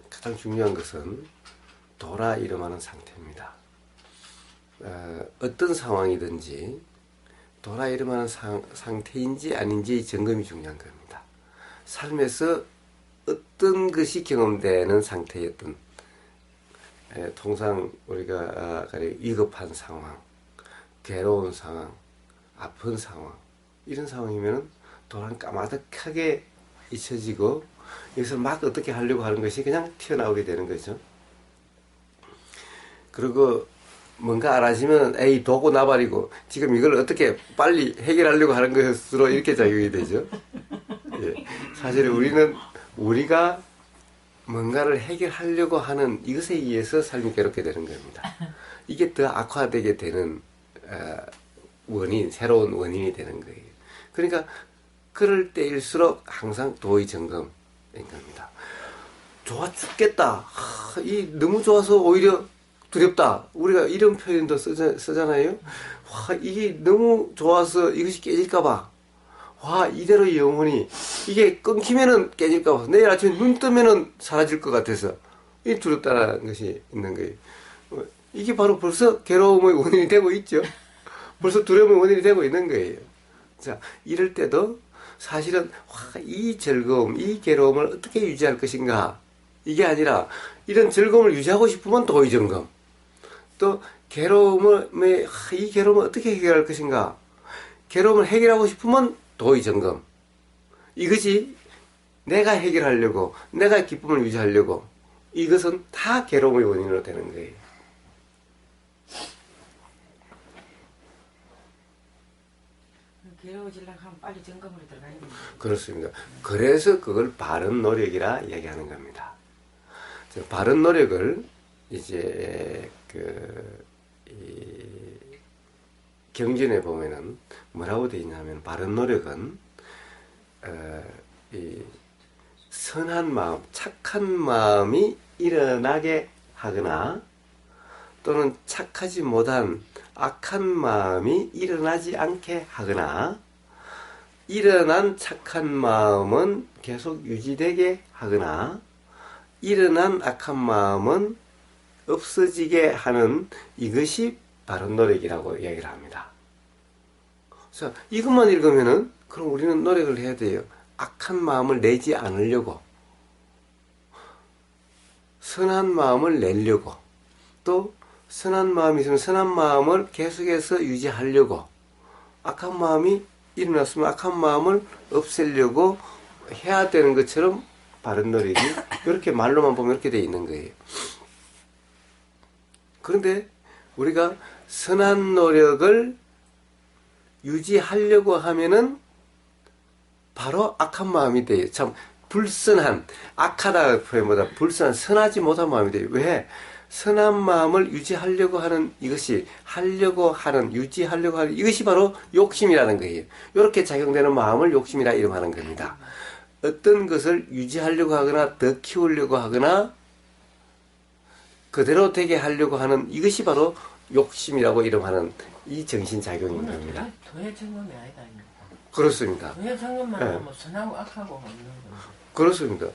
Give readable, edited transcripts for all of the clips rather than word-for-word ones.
가장 중요한 것은 돌아 일어나는 상태입니다. 어떤 상황이든지 돌아 일어나는 상태인지 아닌지 점검이 중요한 겁니다. 삶에서 어떤 것이 경험되는 상태였든 통상 우리가 위급한 상황, 괴로운 상황, 아픈 상황 이런 상황이면 돌아는 까마득하게 잊혀지고 여기서 막 어떻게 하려고 하는 것이 그냥 튀어나오게 되는 거죠. 그리고 뭔가 알아지면 에이 도고 나발이고 지금 이걸 어떻게 빨리 해결하려고 하는 것으로 이렇게 작용이 되죠. 예. 사실 우리가 뭔가를 해결하려고 하는 이것에 의해서 삶이 괴롭게 되는 겁니다. 이게 더 악화되게 되는 새로운 원인이 되는 거예요. 그러니까 그럴 때일수록 항상 도의 점검인 겁니다. 좋아 죽겠다. 너무 좋아서 오히려 두렵다. 우리가 이런 표현도 쓰잖아요. 이게 너무 좋아서 이것이 깨질까봐. 이대로 영혼이 이게 끊기면은 깨질까봐. 내일 아침에 눈 뜨면은 사라질 것 같아서 이 두렵다는 것이 있는 거예요. 이게 바로 벌써 괴로움의 원인이 되고 있죠. 벌써 두려움의 원인이 되고 있는 거예요. 자, 이럴 때도 사실은 이 즐거움, 이 괴로움을 어떻게 유지할 것인가 이게 아니라 이런 즐거움을 유지하고 싶으면 도의 점검. 또 이 괴로움을 어떻게 해결할 것인가. 괴로움을 해결하고 싶으면 도의 점검. 이것이 내가 해결하려고, 내가 기쁨을 유지하려고, 이것은 다 괴로움의 원인으로 되는 거예요. 괴로워지려고 하면 빨리 점검으로 들어가야 됩니다. 그렇습니다. 그래서 그걸 바른 노력이라 얘기하는 겁니다. 바른 노력을 이제 경전에 보면은 뭐라고 되어 있냐면 바른 노력은 이 선한 마음, 착한 마음이 일어나게 하거나 또는 착하지 못한 악한 마음이 일어나지 않게 하거나 일어난 착한 마음은 계속 유지되게 하거나 일어난 악한 마음은 없어지게 하는 이것이 바른 노력이라고 얘기를 합니다. 자, 이것만 읽으면은 그럼 우리는 노력을 해야 돼요. 악한 마음을 내지 않으려고, 선한 마음을 내려고, 또 선한 마음이 있으면 선한 마음을 계속해서 유지하려고, 악한 마음이 일어났으면 악한 마음을 없애려고 해야 되는 것처럼 바른 노력이 이렇게 말로만 보면 이렇게 되어 있는 거예요. 그런데 우리가 선한 노력을 유지하려고 하면은 바로 악한 마음이 돼요. 참 불선한, 악하다 표현보다 불선한, 선하지 못한 마음이 돼요. 왜? 선한 마음을 유지하려고 하는 이것이 유지하려고 하는 이것이 바로 욕심이라는 거예요. 이렇게 작용되는 마음을 욕심이라 이름하는 겁니다. 어떤 것을 유지하려고 하거나 더 키우려고 하거나 그대로 되게 하려고 하는 이것이 바로 욕심이라고 이름하는 이 정신작용인 겁니다. 도의 점검이 아니다. 그렇습니다. 도의 점검만 하면 선하고 악하고 없는 겁니다. 그렇습니다.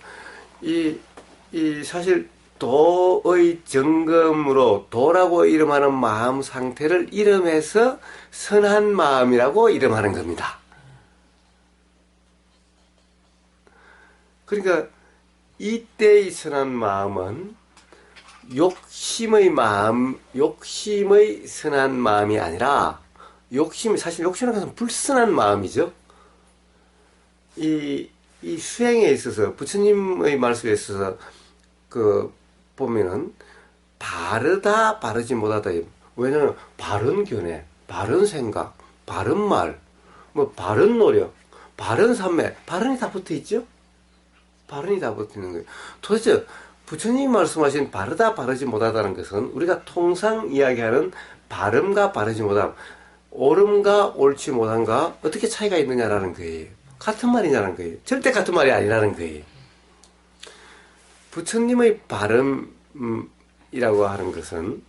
사실 도의 점검으로 도라고 이름하는 마음 상태를 이름해서 선한 마음이라고 이름하는 겁니다. 그러니까 이때의 선한 마음은 욕심의 선한 마음이 아니라 사실 욕심이라는 것은 불선한 마음이죠. 이 수행에 있어서 부처님의 말씀에 있어서 보면은 바르다 바르지 못하다. 왜냐면 바른 견해, 바른 생각, 바른 말, 바른 노력, 바른 삼매, 바른이 다 붙어 있죠. 바른이 다 붙어 있는 거예요. 도대체 부처님이 말씀하신 바르다 바르지 못하다는 것은 우리가 통상 이야기하는 바름과 바르지 못함, 옳음과 옳지 못함과 어떻게 차이가 있느냐라는 거예요. 같은 말이냐는 거예요. 절대 같은 말이 아니라는 거예요. 부처님의 바름이라고 하는 것은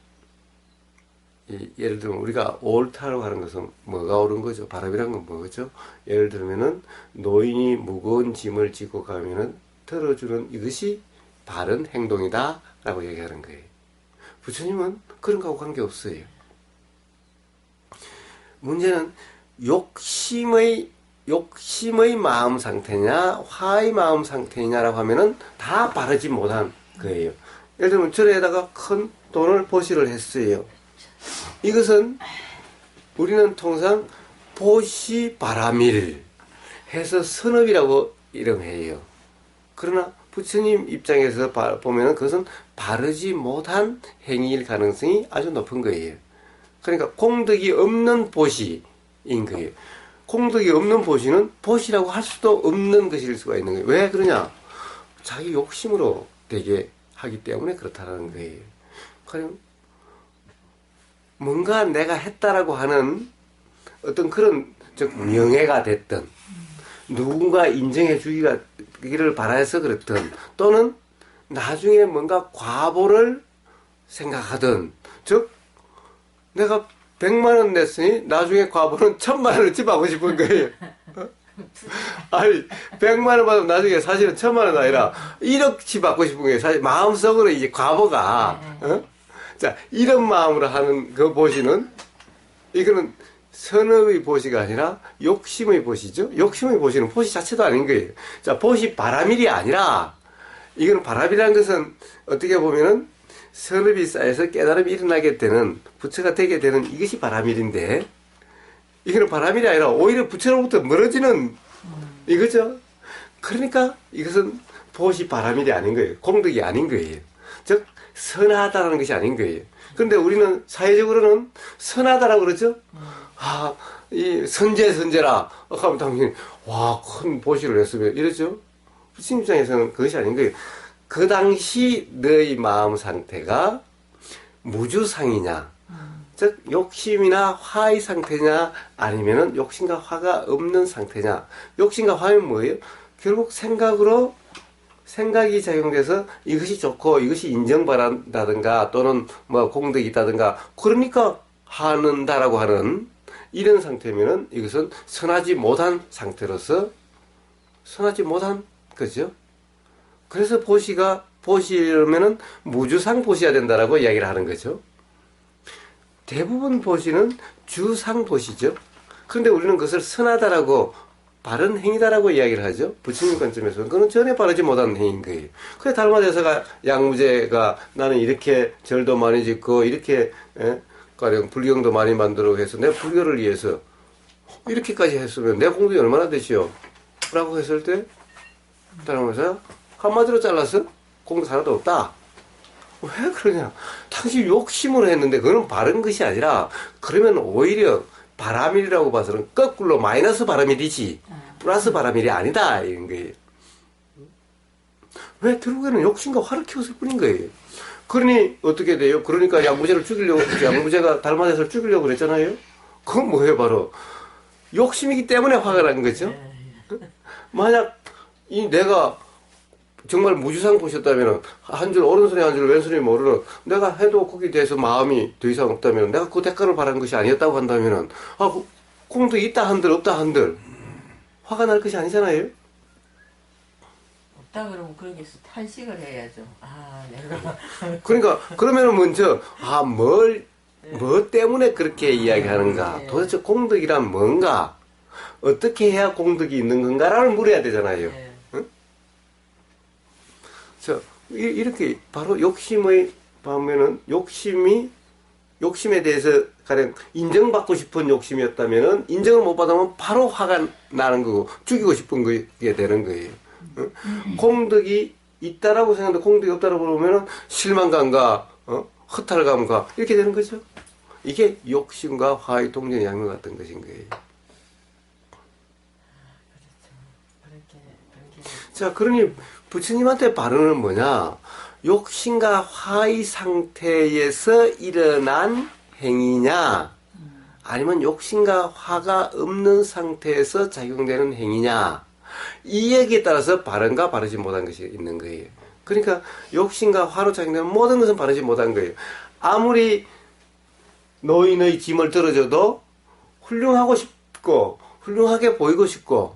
예를 들면 우리가 옳다라고 하는 것은 뭐가 옳은 거죠? 바람이란 건 뭐죠? 예를 들면은 노인이 무거운 짐을 지고 가면은 들어주는 이것이 바른 행동이다 라고 얘기하는 거예요. 부처님은 그런 거하고 관계없어요. 문제는 욕심의 마음 상태냐 화의 마음 상태냐라고 하면은 다 바르지 못한 거예요. 예를 들면 절에다가 큰 돈을 보시를 했어요. 이것은 우리는 통상 보시 바라밀 해서 선업이라고 이름해요. 그러나 부처님 입장에서 보면 그것은 바르지 못한 행위일 가능성이 아주 높은 거예요. 그러니까 공덕이 없는 보시인 거예요. 공덕이 없는 보시는 보시라고 할 수도 없는 것일 수가 있는 거예요. 왜 그러냐? 자기 욕심으로 되게 하기 때문에 그렇다는 거예요. 그럼 뭔가 내가 했다라고 하는 어떤 그런 즉 명예가 됐든 누군가 인정해 주기를 바라서 그랬든 또는 나중에 뭔가 과보를 생각하든 즉 내가 100만 원 냈으니 나중에 과보는 1000만 원을 집하고 싶은 거예요. 아니 100만 원 받으면 나중에 사실은 1000만 원 아니라 1억치 받고 싶은 거예요. 사실 마음속으로 이제 과보가 자 이런 마음으로 하는 그 보시는 이거는 선업의 보시가 아니라 욕심의 보시죠. 욕심의 보시는 보시 자체도 아닌 거예요. 자 보시 바라밀이 아니라 이거는 바라밀이라는 것은 어떻게 보면은 선업이 쌓여서 깨달음이 일어나게 되는 부처가 되게 되는 이것이 바라밀인데 이거는 바라밀이 아니라 오히려 부처로부터 멀어지는 이거죠. 그러니까 이것은 보시 바라밀이 아닌 거예요. 공덕이 아닌 거예요. 즉 선하다라는 것이 아닌 거예요. 그런데 우리는 사회적으로는 선하다라고 그러죠. 이 선제라 하면 당연히 큰 보시를 했으면 이러죠. 부처님 입장에서는 그것이 아닌 거예요. 그 당시 너의 마음 상태가 무주상이냐 즉 욕심이나 화의 상태냐 아니면은 욕심과 화가 없는 상태냐. 욕심과 화는 뭐예요? 결국 생각이 작용돼서 이것이 좋고 이것이 인정받는다든가 또는 뭐 공덕이 있다든가 그러니까 하는다라고 하는 이런 상태면은 이것은 선하지 못한 상태로서 선하지 못한 거죠. 그래서 보시려면은 무주상 보시야 된다라고 이야기를 하는 거죠. 대부분 보시는 주상 보시죠. 그런데 우리는 그것을 선하다라고 바른 행위다라고 이야기를 하죠. 부처님 관점에서는 그건 전혀 바르지 못한 행위인 거예요. 그래 달마대사가 양무제가 나는 이렇게 절도 많이 짓고 이렇게 가령 불경도 많이 만들어 해서 내 불교를 위해서 이렇게까지 했으면 내 공덕이 얼마나 되시오? 라고 했을 때 달마대사가 한마디로 잘라서 공덕 하나도 없다. 왜 그러냐? 당신 욕심으로 했는데 그건 바른 것이 아니라 그러면 오히려 바라밀이라고 봐서는 거꾸로 마이너스 바라밀이지 플러스 바라밀이 아니다 이런 거예요. 왜 결국에는 욕심과 화를 키웠을 뿐인 거예요. 그러니 어떻게 돼요? 그러니까 양무제가 달마대사를 죽이려고 그랬잖아요. 그건 뭐예요? 바로 욕심이기 때문에 화가 난 거죠. 만약 내가 정말 무주상 보셨다면 한 줄 오른손에 한 줄 왼손에 모르는 내가 해도 거기에 대해서 마음이 더 이상 없다면 내가 그 대가를 바라는 것이 아니었다고 한다면 공덕이 있다 한들 없다 한들 화가 날 것이 아니잖아요. 없다 그러면 거기서 탄식을 해야죠. 내가 그러니까 그러면은 먼저 뭐 때문에 그렇게 이야기하는가 도대체 공덕이란 뭔가 어떻게 해야 공덕이 있는 건가를 물어야 되잖아요. 이렇게 바로 욕심에 대해서 가령 인정받고 싶은 욕심이었다면은 인정을 못 받으면 바로 화가 나는 거고 죽이고 싶은 게 되는 거예요. 공덕이 있다라고 생각하는데 공덕이 없다라고 보면은 실망감과 허탈감과 이렇게 되는 거죠. 이게 욕심과 화의 동전 양면 같은 것인 거예요. 자, 그러니 부처님한테 바르는 뭐냐? 욕심과 화의 상태에서 일어난 행위냐? 아니면 욕심과 화가 없는 상태에서 작용되는 행위냐? 이 얘기에 따라서 바른가 바르지 못한 것이 있는 거예요. 그러니까 욕심과 화로 작용되는 모든 것은 바르지 못한 거예요. 아무리 노인의 짐을 들어줘도 훌륭하고 싶고 훌륭하게 보이고 싶고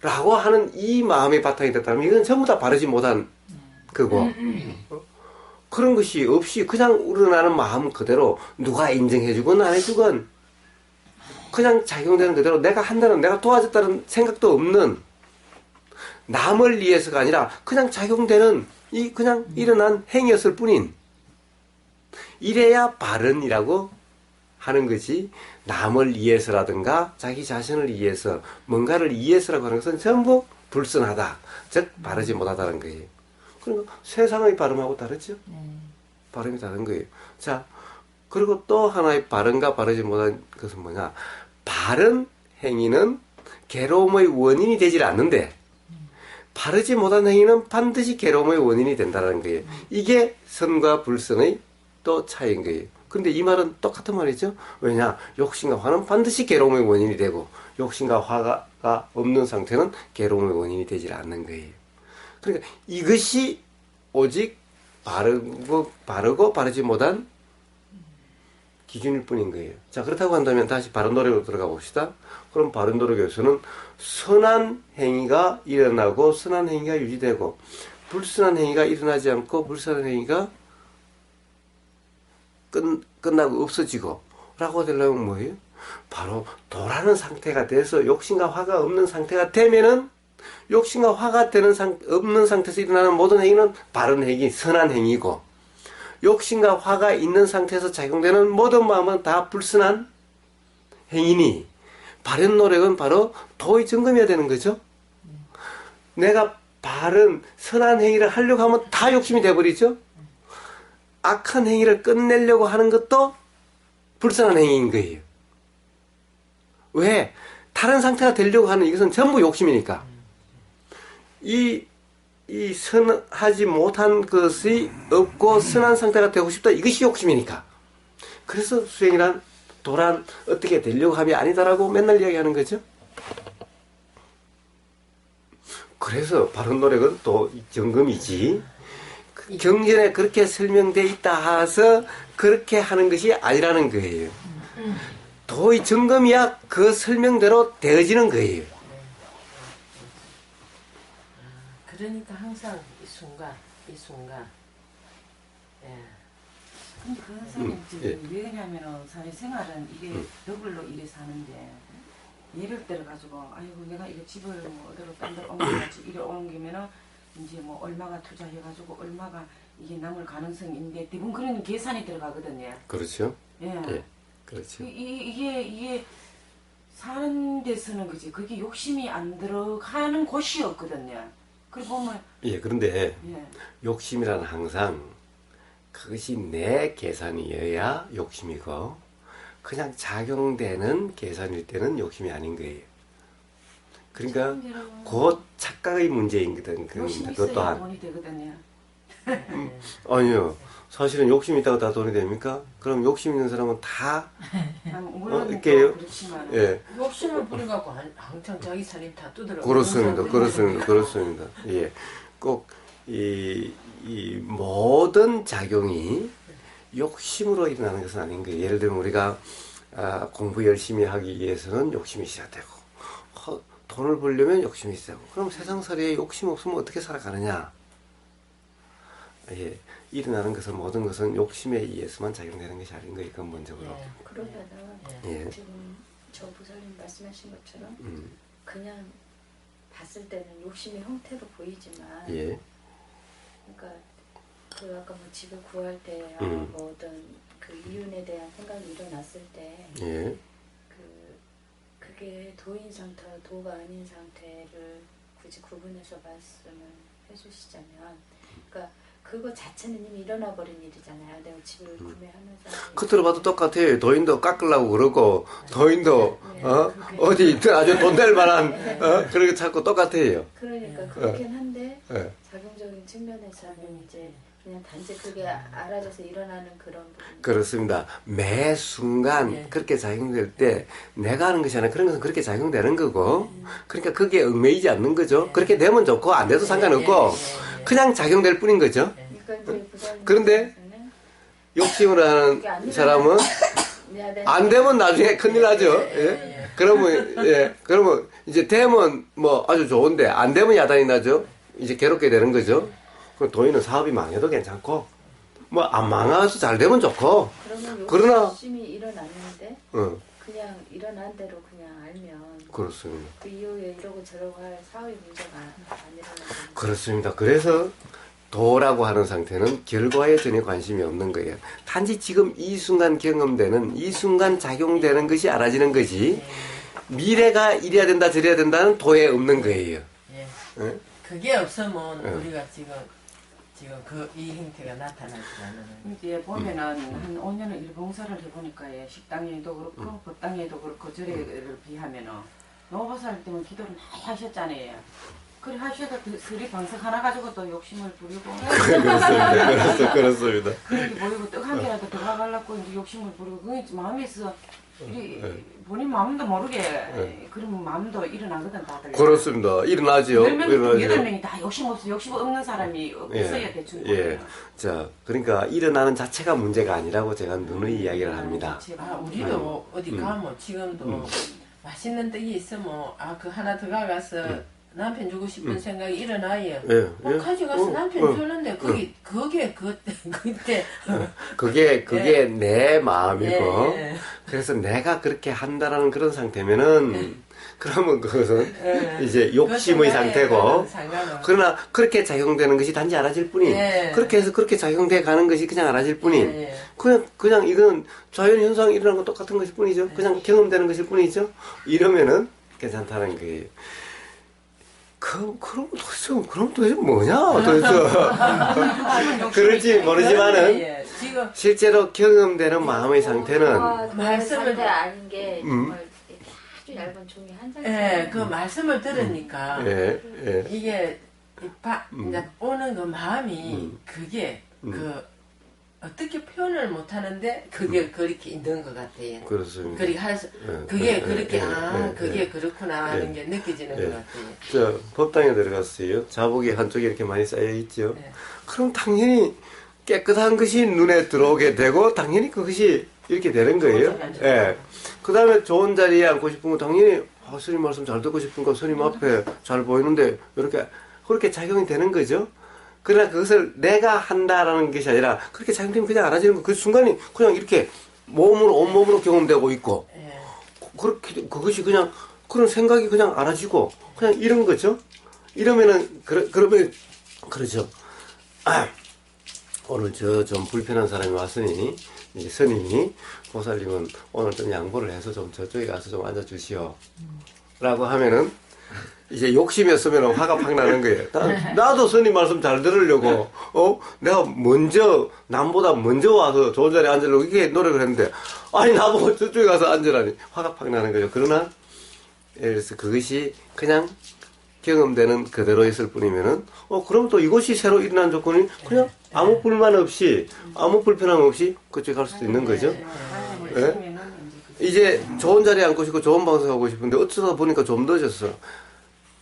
라고 하는 이 마음의 바탕이 됐다면 이건 전부 다 바르지 못한 그거. 그런 것이 없이 그냥 우러나는 마음 그대로 누가 인정해주건 안 해주건 그냥 작용되는 그대로 내가 한다는, 내가 도와줬다는 생각도 없는, 남을 위해서가 아니라 그냥 작용되는 이 그냥 일어난 행위였을 뿐인, 이래야 바른이라고 하는 것이, 남을 위해서라든가 자기 자신을 위해서 뭔가를 위해서라고 하는 것은 전부 불순하다, 즉 바르지 못하다는 거예요. 그러니까 세상의 발음하고 다르죠. 발음이 다른 거예요. 자, 그리고 또 하나의 바른과 바르지 못한 것은 뭐냐, 바른 행위는 괴로움의 원인이 되질 않는데 바르지 못한 행위는 반드시 괴로움의 원인이 된다는 거예요. 이게 선과 불선의 또 차이인 거예요. 근데 이 말은 똑같은 말이죠. 왜냐, 욕심과 화는 반드시 괴로움의 원인이 되고 욕심과 화가 없는 상태는 괴로움의 원인이 되질 않는 거예요. 그러니까 이것이 오직 바르고 바르지 못한 기준일 뿐인 거예요. 자, 그렇다고 한다면 다시 바른 노력으로 들어가 봅시다. 그럼 바른 노력에서는 선한 행위가 일어나고 선한 행위가 유지되고 불선한 행위가 일어나지 않고 불선한 행위가 끝나고 없어지고 라고 되려면 뭐예요? 바로 도라는 상태가 돼서 욕심과 화가 없는 상태가 되면은, 욕심과 화가 없는 상태에서 일어나는 모든 행위는 바른 행위, 선한 행위고, 욕심과 화가 있는 상태에서 작용되는 모든 마음은 다 불순한 행위니, 바른 노력은 바로 도의 점검이어야 되는 거죠. 내가 바른 선한 행위를 하려고 하면 다 욕심이 돼버리죠. 악한 행위를 끝내려고 하는 것도 불순한 행위인 거예요. 왜? 다른 상태가 되려고 하는 이것은 전부 욕심이니까. 이 선하지 못한 것이 없고 선한 상태가 되고 싶다, 이것이 욕심이니까. 그래서 수행이란, 도란 어떻게 되려고 함이 아니다라고 맨날 이야기하는 거죠. 그래서 바른 노력은 또 점검이지, 경전에 그렇게 설명되어 있다 해서 그렇게 하는 것이 아니라는 거예요. 도의 점검이야 그 설명대로 되어지는 거예요. 그러니까 항상 이 순간. 예. 근데 그 사람이 왜 그러냐면은 사회생활은 이게 더블로 일해 사는데, 예를 들어 가지고 아이고 내가 이거 집을 뭐 어디로 딴 데로 옮겨가지고 이래 옮기면은 이제 뭐 얼마가 투자해가지고 얼마가 이게 남을 가능성인데 대부분 그런 계산이 들어가거든요. 그렇죠. 예. 예. 그렇죠. 이게 사는 데서는 그지, 그게 욕심이 안 들어가는 곳이 없거든요. 그리고 보면 예, 그런데 예. 욕심이란 항상 그것이 내 계산이어야 욕심이고, 그냥 작용되는 계산일 때는 욕심이 아닌 거예요. 그러니까 곧 착각의 문제인 겁니다. 욕심이 그것 있어야 또한. 돈이 되거든요. 아니요. 사실은 욕심이 있다고 다 돈이 됩니까? 그럼 욕심 있는 사람은 다 물론 이렇게요? 그렇지만 예. 욕심을 부려갖고 항상 자기 살림 다 두드려. 그렇습니다. 예. 꼭 이 모든 작용이 욕심으로 일어나는 것은 아닌 거예요. 예를 들면 우리가 공부 열심히 하기 위해서는 욕심이 있어야 되고, 돈을 벌려면 욕심이 있어야 되고, 그럼 세상살이에 욕심 없으면 어떻게 살아가느냐? 예. 일어나는 것은, 모든 것은 욕심에 의해서만 작용되는 것이 아닌 거예요, 근본적으로. 예. 그러면은 예. 지금 저 부사님 말씀하신 것처럼 그냥 봤을 때는 욕심의 형태로 보이지만, 예. 그러니까 그 아까 뭐 집을 구할 때 뭐 어떤 그 이윤에 대한 생각이 일어났을 때, 예. 그게 도인 상태, 도가 아닌 상태를 굳이 구분해서 말씀을 해주시자면, 그러니까 그거 자체는 이미 일어나 버린 일이잖아요. 내가 집을 구매하면서. 겉으로 봐도 똑같아요. 도인도 깎으려고 그러고, 도인도, 어디 아주 돈 될 만한, 그렇게 자꾸 똑같아요. 그러니까 그렇긴 한데, 예. 작용적인 측면에서는 이제 그냥 단지 그게 알아져서 일어나는 그런 부분. 그렇습니다. 매 순간 그렇게 작용될 때 내가 하는 것이 아니라 그런 것은 그렇게 작용되는 거고, 그러니까 그게 얽매이지 않는 거죠. 그렇게 되면 좋고 안 돼도 상관없고 그냥 작용될 뿐인 거죠. 그러니까 이제 부사님 그런데 입장에서는 욕심을 하는 사람은 안 되면 나중에 큰일 나죠. 예? 그러면 이제 되면 뭐 아주 좋은데 안 되면 야단이 나죠. 이제 괴롭게 되는 거죠. 그럼 도인은 사업이 망해도 괜찮고 뭐 안 망해서 잘 되면 좋고. 그러면 그러나- 욕심이 일어났는데 응, 그냥 일어난 대로 그냥 알면 그렇습니다. 그 이후에 이러고 저러고 할 사회 문제가 안 일어나는 그렇습니다. 그래서 도라고 하는 상태는 결과에 전혀 관심이 없는 거예요. 단지 지금 이 순간 경험되는, 이 순간 작용되는 것이 알아지는 거지, 미래가 이래야 된다, 저래야 된다는 도에 없는 거예요. 예. 예? 그게 없으면 예. 우리가 지금 이 형태가 나타나지 않는. 이제 보면은 한 5년을 일 봉사를 해보니까 예, 식당에도 그렇고 법당에도 그렇고 절에를 비하면은 노보살 때문에 기도를 많이 하셨잖아요. 그래 하셔도 그 서리 방석 하나 가지고 또 욕심을 부리고 그렇습니다. 그렇게 보이고 떡 한 개라도 더 가가려고 이제 욕심을 부리고 그게 마음에서 본인 마음도 모르게 그런 마음도 일어나거든 다들. 그렇습니다. 일어나죠. 10명, 8명이 다 욕심 없는 사람이 없어야 대충. 예. 자, 그러니까 일어나는 자체가 문제가 아니라고 제가 누누이 이야기를 합니다. 우리도 어디 가면 지금도 맛있는 떡이 있으면 그 하나 더 가서 남편 주고 싶은 생각이 일어나요. 예. 가져가서 남편 주는데 그게 그때 그게 내 마음이고, 예. 그래서 내가 그렇게 한다라는 그런 상태면은, 그러면 그것은 이제 욕심의 상태고, 그러나 그렇게 작용되는 것이 단지 알아질 뿐이, 그렇게 해서 그렇게 작용돼 가는 것이 그냥 알아질 뿐이, 그냥 이건 자연현상 일어나는 거 똑같은 것일 뿐이죠. 그냥 경험되는 것일 뿐이죠. 이러면은 괜찮다는 거예요. 그럼 도대체 뭐냐? 도대체. 그럴지 모르지만은, 실제로 경험되는 마음의 상태는, 말씀을 상태 아닌 게 정말 아주 얇은 종이 한 장. 그 말씀을 들으니까 이게 이제 오는 그 마음이 그게 어떻게 표현을 못 하는데 그게 그렇게 있는 것 같아요. 그렇습니다. 그게 그렇게 그게 그렇구나 하는 게 느껴지는 것 같아요. 저 법당에 들어갔어요. 자복이 한쪽에 이렇게 많이 쌓여 있죠. 그럼 당연히 깨끗한 것이 눈에 들어오게 되고 당연히 그것이 이렇게 되는 거예요. 그 다음에 좋은 자리에 앉고 싶은 거 당연히 스님 말씀 잘 듣고 싶은 거 스님 앞에 잘 보이는데 이렇게 그렇게 작용이 되는 거죠. 그러나 그것을 내가 한다라는 것이 아니라 그렇게 작용되면 그냥 알아지는 거. 그 순간이 그냥 이렇게 온몸으로 경험되고 있고 그렇게 그것이 그냥 그런 생각이 그냥 알아지고 그냥 이런 거죠. 이러면은 그러면 그렇죠. 오늘 좀 불편한 사람이 왔으니 이제 스님이 보살님은 오늘 좀 양보를 해서 좀 저쪽에 가서 좀 앉아 주시오. 라고 하면은 이제 욕심이었으면 화가 팍 나는 거예요. 나도 스님 말씀 잘 들으려고, 내가 남보다 먼저 와서 좋은 자리에 앉으려고 이렇게 노력을 했는데, 아니, 나보고 저쪽에 가서 앉으라니. 화가 팍 나는 거죠. 그러나, 그래서 그것이 그냥 경험되는 그대로 있을 뿐이면은, 그럼 또 이것이 새로 일어난 조건이 그냥 아무 불만 없이, 아무 불편함 없이 그쪽에 갈 수도 있는 거죠. 이제 좋은 자리에 앉고 싶고 좋은 방송하고 싶은데 어쩌다 보니까 좀 늦었어.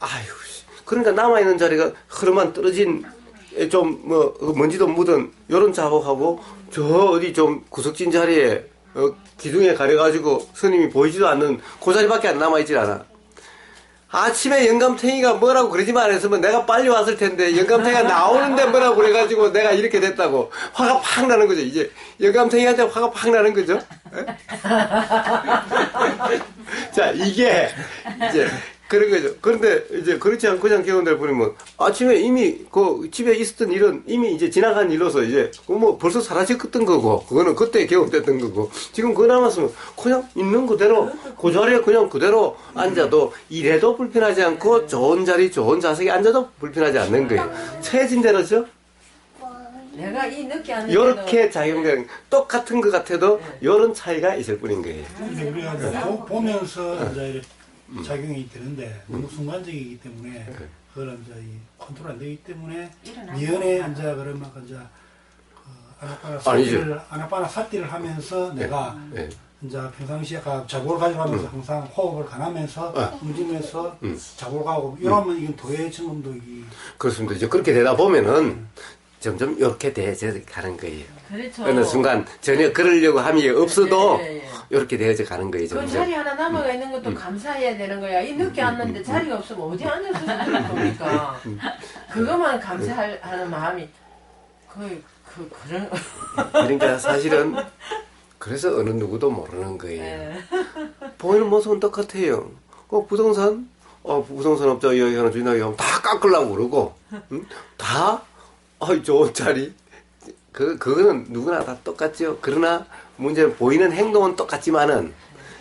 아유, 그러니까 남아있는 자리가 흐름만 떨어진 좀 먼지도 묻은 요런 자복하고 저 어디 좀 구석진 자리에 기둥에 가려가지고 스님이 보이지도 않는 그 자리밖에 안 남아있질 않아. 아침에 영감탱이가 뭐라고 그러지만 안 했으면 내가 빨리 왔을 텐데 영감탱이가 나오는데 뭐라고 그래가지고 내가 이렇게 됐다고 화가 팍 나는 거죠. 이제 영감탱이한테 화가 팍 나는 거죠. 자, 이게 이제 그런 거죠. 그런데 이제 그렇지 않고 그냥 경험될 뿐이면 아침에 이미 그 집에 있었던 일은 이미 이제 지나간 일로서 이제 뭐 벌써 사라졌던 거고 그거는 그때 경험됐던 거고 지금 그거 남았으면 그냥 있는 그대로 그 자리에 그냥 그대로 앉아도 이래도 불편하지 않고 좋은 자리 좋은 자석에 앉아도 불편하지 않는 거예요. 처해진 대로죠. 내가 이 늦게 하는 이렇게 작용되는 똑같은 것 같아도 이런 차이가 있을 뿐인 거예요. 우리가 보면서 이제 이렇게 작용이 되는데 너무 순간적이기 때문에 그걸 이제 컨트롤 안 되기 때문에 미연에 이제 그러면 이제 아나파나 사띠를 하면서 내가 이제 평상시에 자고를 가져가면서 항상 호흡을 가하면서 움직이면서 자고를 가고 이러면 이건 도의 증언도 그렇습니다. 이제 그렇게 되다 보면은 점점 이렇게 되어져 가는 거예요. 그렇죠. 어느 순간 전혀 그러려고 함이 없어도 예, 예, 예. 이렇게 되어져 가는 거예요. 그 점점. 자리 하나 남아가 있는 것도 감사해야 되는 거야. 이 늦게 왔는데 자리가 없으면 어디 앉아서 들을 겁니까? 그것만 감사하는 마음이 그런. 그러니까 사실은 그래서 어느 누구도 모르는 거예요. 예. 보이는 모습은 똑같아요. 부동산 업자 여기 하나 주인하고 하면 다 깎으려고 그러고, 응? 다 좋은 자리. 그거는 누구나 다 똑같죠. 그러나 문제는 보이는 행동은 똑같지만은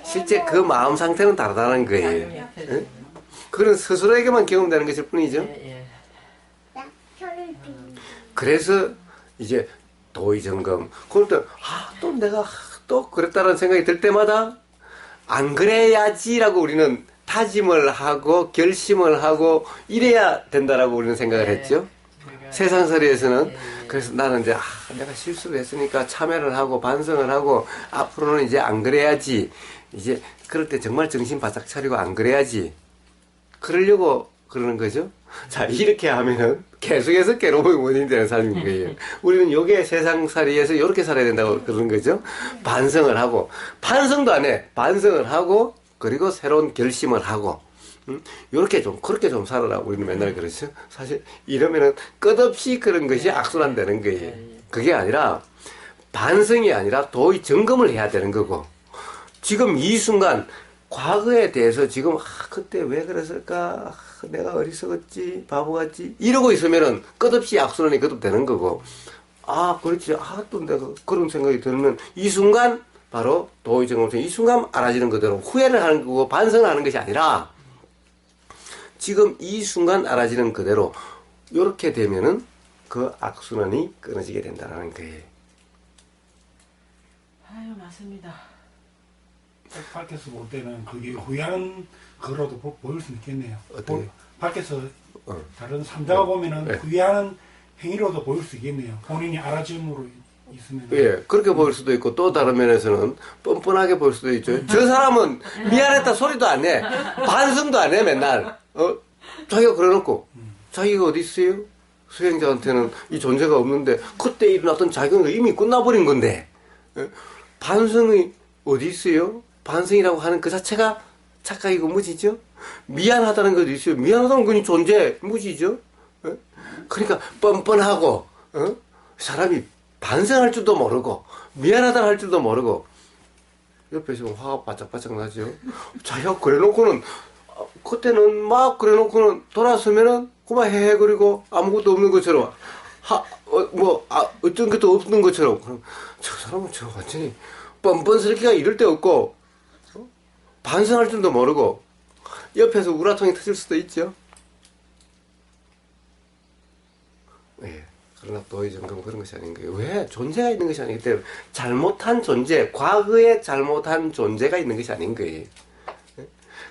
실제 그 마음 상태는 다르다는 거예요. 응? 그건 스스로에게만 경험되는 것일 뿐이죠. 예, 예. 그래서 이제 도의 점검. 그럴 때, 또 내가 또 그랬다는 생각이 들 때마다 안 그래야지라고 우리는 다짐을 하고 결심을 하고 이래야 된다라고 우리는 생각을 했죠. 세상살이에서는. 그래서 나는 이제 내가 실수를 했으니까 참여를 하고 반성을 하고 앞으로는 이제 안 그래야지. 이제 그럴 때 정말 정신 바짝 차리고 안 그래야지. 그러려고 그러는 거죠. 자, 이렇게 하면은 계속해서 괴로움의 원인이 되는 삶인 거예요. 우리는 요게 세상살이에서 이렇게 살아야 된다고 그러는 거죠. 반성을 하고, 반성도 안 해. 반성을 하고, 그리고 새로운 결심을 하고, 요렇게 좀, 그렇게 좀 살아라고 우리는 맨날 그러죠. 사실 이러면은 끝없이 그런 것이 악순환되는 거예요. 그게 아니라, 반성이 아니라 도의 점검을 해야 되는 거고, 지금 이 순간, 과거에 대해서 지금 그때 왜 그랬을까, 내가 어리석었지, 바보같지 이러고 있으면은 끝없이 악순환이 거듭되는 거고, 그렇지, 또 내가 그런 생각이 들면 이 순간 바로 도의 점검, 이 순간 알아지는 그대로 후회를 하는 거고 반성을 하는 것이 아니라 지금 이 순간 알아지는 그대로 이렇게 되면은 그 악순환이 끊어지게 된다는 거예요. 아유, 맞습니다. 밖에서 볼 때는 그게 후회하는 거로도 보일 수 있겠네요. 어떻게? 밖에서 다른 삼자가 보면은 후회하는 행위로도 보일 수 있겠네요. 본인이 알아짐으로 있으면. 예, 그렇게 보일 수도 있고 또 다른 면에서는 뻔뻔하게 보일 수도 있죠. 저 사람은 미안했다 소리도 안 해. 반성도 안 해, 맨날. 자기가 그래놓고 자기가 어디 있어요? 수행자한테는 이 존재가 없는데 그때 일어났던 작용이 이미 끝나버린 건데 반성이 어디 있어요? 반성이라고 하는 그 자체가 착각이고 무지죠? 미안하다는 것도 있어요. 미안하다는 건 존재, 무지죠? 그러니까 뻔뻔하고, 사람이 반성할 줄도 모르고, 미안하다 할 줄도 모르고, 옆에서 화가 바짝바짝 나죠? 자기가 그래놓고는, 그때는 막 그래놓고는 돌아서면은 그만 헤헤거리고 아무것도 없는 것처럼, 어떤 것도 없는 것처럼, 그럼 저 사람은 완전히 뻔뻔스럽게가 이럴 데 없고, 반성할 줄도 모르고 옆에서 우라통이 터질 수도 있죠. 예. 그러나 도의 점검은 그런 것이 아닌 거예요. 왜? 존재가 있는 것이 아니기 때문에 잘못한 존재, 과거에 잘못한 존재가 있는 것이 아닌 거예요. 예?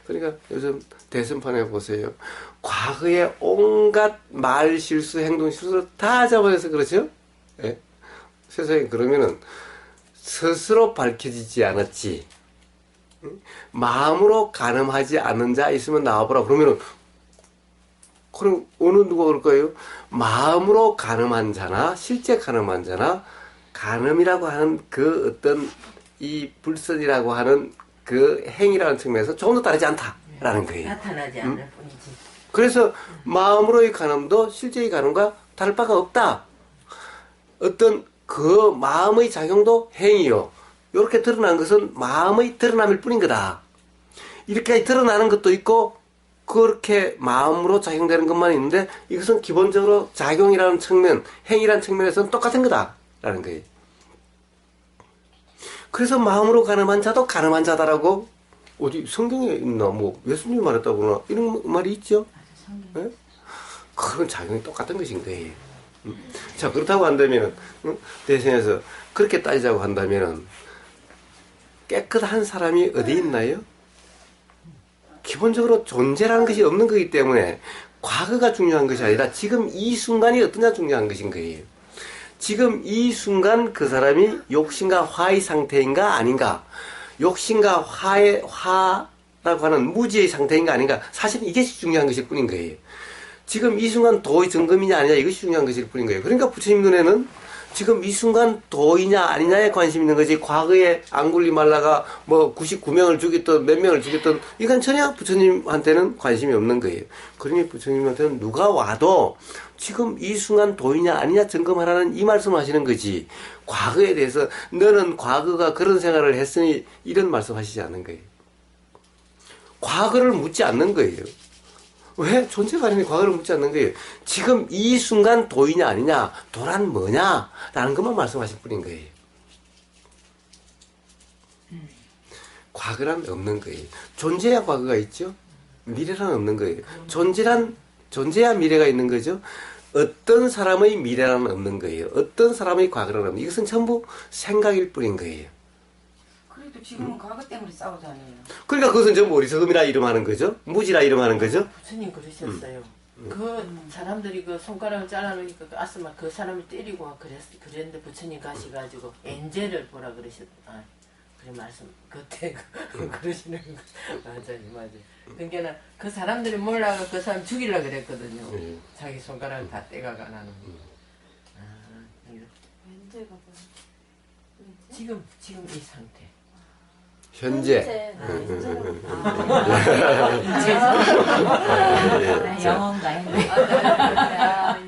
그러니까 요즘 대선판에 보세요. 과거에 온갖 말 실수, 행동 실수를 다 잡아내서 그렇죠? 예? 세상에 그러면은 스스로 밝혀지지 않았지. 마음으로 가늠하지 않는 자 있으면 나와보라. 그러면은, 그럼 어느 누가 그럴까요? 마음으로 가늠한 자나, 실제 가늠한 자나, 가늠이라고 하는 그 어떤 이 불선이라고 하는 그 행위라는 측면에서 조금 더 다르지 않다라는 거예요. 나타나지 않을 뿐이지. 그래서 마음으로의 가늠도 실제의 가늠과 다를 바가 없다. 어떤 그 마음의 작용도 행위요. 이렇게 드러난 것은 마음의 드러남일 뿐인 거다. 이렇게 드러나는 것도 있고 그렇게 마음으로 작용되는 것만 있는데 이것은 기본적으로 작용이라는 측면, 행위라는 측면에서는 똑같은 거다라는 거예요. 그래서 마음으로 가늠한 자도 가늠한 자다라고 어디 성경에 있나 뭐 예수님이 말했다고 그러나 이런 말이 있죠. 네? 그런 작용이 똑같은 것인 거예요. 자, 그렇다고 한다면은 대신해서 그렇게 따지자고 한다면은 깨끗한 사람이 어디 있나요? 기본적으로 존재라는 것이 없는 거기 때문에 과거가 중요한 것이 아니라 지금 이 순간이 어떠냐 중요한 것인 거예요. 지금 이 순간 그 사람이 욕심과 화의 상태인가 아닌가, 욕심과 화라고 하는 무지의 상태인가 아닌가, 사실 이게 중요한 것일 뿐인 거예요. 지금 이 순간 도의 점검이냐 아니냐 이것이 중요한 것일 뿐인 거예요. 그러니까 부처님 눈에는 지금 이 순간 도이냐 아니냐에 관심 있는 거지, 과거에 앙굴리말라가 뭐 99명을 죽였던 몇 명을 죽였던 이건 전혀 부처님한테는 관심이 없는 거예요. 그러니 부처님한테는 누가 와도 지금 이 순간 도이냐 아니냐 점검하라는 이 말씀을 하시는 거지, 과거에 대해서 너는 과거가 그런 생활을 했으니 이런 말씀 하시지 않는 거예요. 과거를 묻지 않는 거예요. 왜? 존재가 아닌데 과거를 묻지 않는 거예요. 지금 이 순간 도이냐 아니냐, 도란 뭐냐 라는 것만 말씀하실 뿐인 거예요. 과거란 없는 거예요. 존재야 과거가 있죠. 미래란 없는 거예요. 존재야 미래가 있는 거죠. 어떤 사람의 미래란 없는 거예요. 어떤 사람의 과거란 없는 거예요. 이것은 전부 생각일 뿐인 거예요. 그래도 지금은 과거 때문에 싸우잖아요. 그러니까 그것은 전부 어리석음이라 이름하는 거죠. 무지라 이름하는 거죠. 부처님 그러셨어요. 그 사람들이 그 손가락을 잘라놓으니까 그 아스마 그 사람을 때리고 그랬는데 부처님 가시가지고 엔젤을 보라 그러셨다. 그래 말씀 그때 그러시는 거 맞아요. 그러니까 그 사람들이 몰라가 그 사람 죽이려 그랬거든요. 자기 손가락을 다 떼가가 나는. 왠지가 뭐야? 지금 이 상태. 현재. 영혼가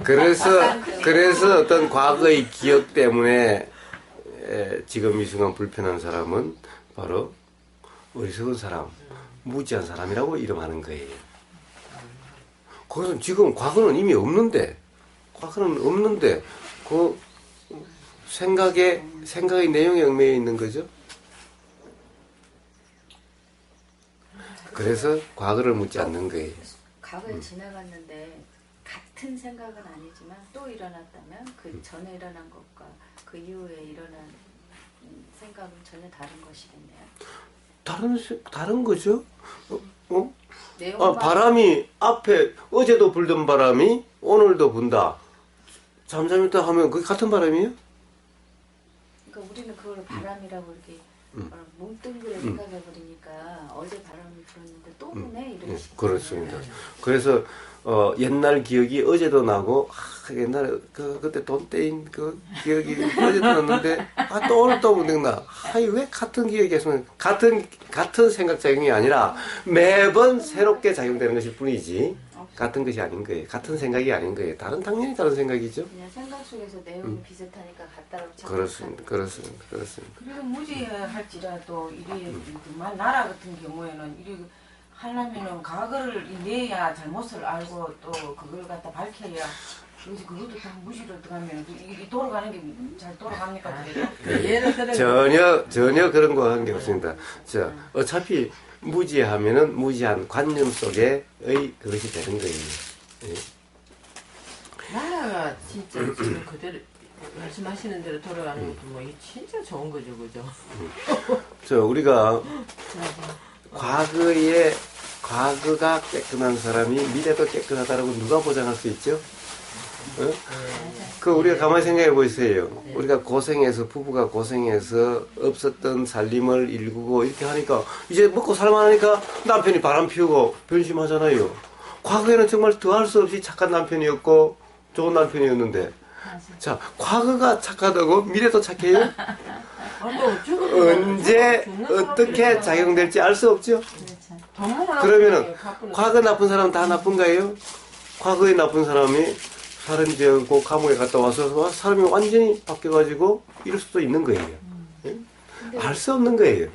그래서 어떤 과거의 기억 때문에 지금 이 순간 불편한 사람은 바로 어리석은 사람, 무지한 사람이라고 이름하는 거예요. 그것은 지금 과거는 이미 없는데, 그 생각의 내용에 얽매여 있는 거죠. 그래서 과거를 묻지 않는 거예요. 과거에 지나갔는데 같은 생각은 아니지만 또 일어났다면 그 전에 일어난 것과 그 이후에 일어난 생각은 전혀 다른 것이겠네요. 다른 거죠? 내용만 바람이 앞에 어제도 불던 바람이 오늘도 분다. 잠잠했다 하면 그게 같은 바람이에요? 그러니까 우리는 그걸 바람이라고 이렇게 뭉뚱그려 생각해 버리니까 어제 바람이 불었는데 또 부네 이런 식으로. 그렇습니다. 그래서 옛날 기억이 어제도 나고, 옛날에 그때 돈 떼인 그 기억이 어제도 났는데, 또 오늘 또 문득나. 왜 같은 기억이 계속 같은 생각 작용이 아니라 매번 새롭게 작용되는 것일 뿐이지 같은 것이 아닌 거예요. 같은 생각이 아닌 거예요. 당연히 다른 생각이죠. 그냥 생각 속에서 내용이 비슷하니까 같다고 그렇습니다. 그래도 무지할지라도 이래 나라 같은 경우에는 이래 하려면은 과거를 이내야 잘못을 알고 또 그걸 갖다 밝혀야. 그래서 그것도 다 무시로 들어가면 이 돌아가는 게 잘 돌아갑니까? 전혀 그런 거와 관계 없습니다. 자, 어차피 무지하면은 무지한 관념 속에의 그것이 되는 거예요. 예. 나라가 진짜 지금 그대로 말씀하시는 대로 돌아가는 것도 뭐 이게 진짜 좋은 거죠, 그죠? 우리가 과거가 깨끗한 사람이 미래도 깨끗하다라고 누가 보장할 수 있죠? 우리가 가만히 생각해 보세요. 우리가 부부가 고생해서 없었던 살림을 일구고 이렇게 하니까 이제 먹고 살만하니까 남편이 바람 피우고 변심하잖아요. 과거에는 정말 더할 수 없이 착한 남편이었고 좋은 남편이었는데, 자, 과거가 착하다고 미래도 착해요? 언제 어떻게 작용될지 알 수 없죠? 그러면은 과거 나쁜 사람은 다 나쁜 거예요? 과거에 나쁜 사람이 살인죄고 감옥에 갔다 와서 사람이 완전히 바뀌어가지고 이럴 수도 있는 거예요. 알 수 없는 거예요.